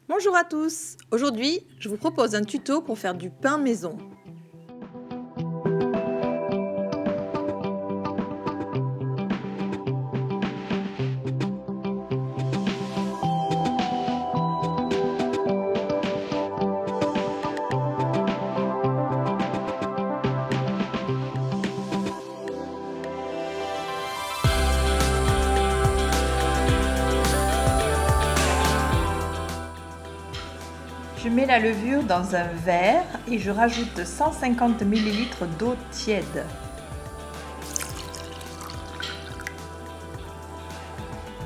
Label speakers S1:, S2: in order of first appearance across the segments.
S1: Bonjour à tous! Aujourd'hui, je vous propose un tuto pour faire du pain maison. Je mets la levure dans un verre et je rajoute 150 ml d'eau tiède.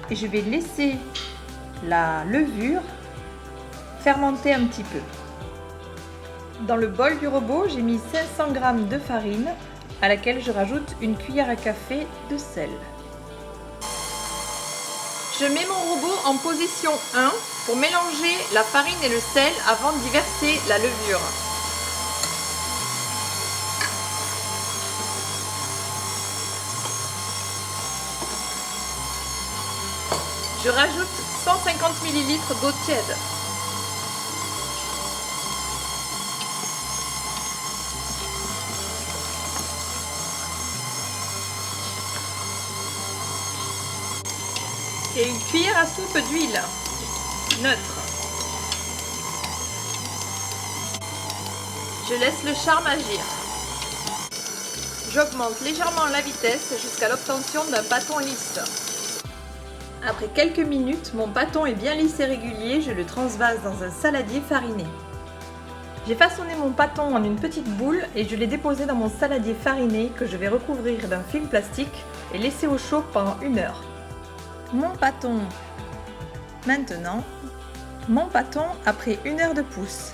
S1: Et je vais laisser la levure fermenter un petit peu. Dans le bol du robot, j'ai mis 500 g de farine à laquelle je rajoute une cuillère à café de sel. Je mets mon robot en position 1 pour mélanger la farine et le sel avant d'y verser la levure. Je rajoute 150 ml d'eau tiède. Et une cuillère à soupe d'huile neutre. Je laisse le charme agir. J'augmente légèrement la vitesse jusqu'à l'obtention d'un pâton lisse. Après quelques minutes, mon pâton est bien lisse et régulier, je le transvase dans un saladier fariné. J'ai façonné mon pâton en une petite boule et je l'ai déposé dans mon saladier fariné que je vais recouvrir d'un film plastique et laisser au chaud pendant 1 heure. Mon pâton maintenant, mon pâton après 1 heure de pousse.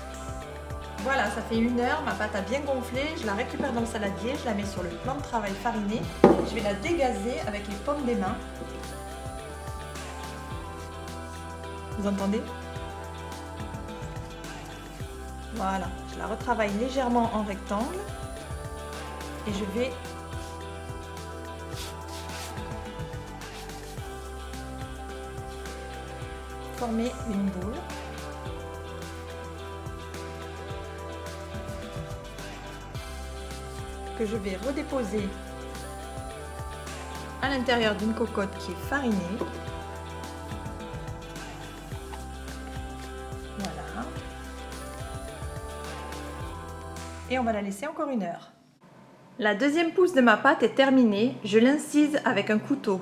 S1: Voilà, ça fait 1 heure, ma pâte a bien gonflé, je la récupère dans le saladier, je la mets sur le plan de travail fariné, je vais la dégazer avec les paumes des mains. Vous entendez? Voilà, je la retravaille légèrement en rectangle et je vais former une boule. Que je vais redéposer à l'intérieur d'une cocotte qui est farinée. Voilà. Et on va la laisser encore 1 heure. La deuxième pousse de ma pâte est terminée, je l'incise avec un couteau.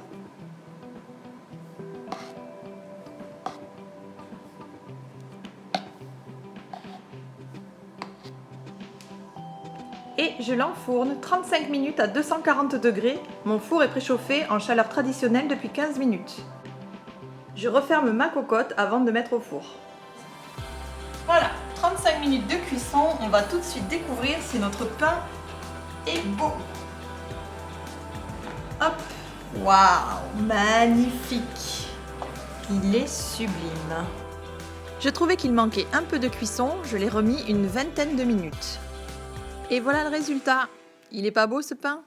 S1: Et je l'enfourne 35 minutes à 240 degrés. Mon four est préchauffé en chaleur traditionnelle depuis 15 minutes. Je referme ma cocotte avant de mettre au four. Voilà, 35 minutes de cuisson. On va tout de suite découvrir si notre pain est beau. Hop, waouh, magnifique. Il est sublime. Je trouvais qu'il manquait un peu de cuisson. Je l'ai remis une vingtaine de minutes. Et voilà le résultat. Il est pas beau ce pain?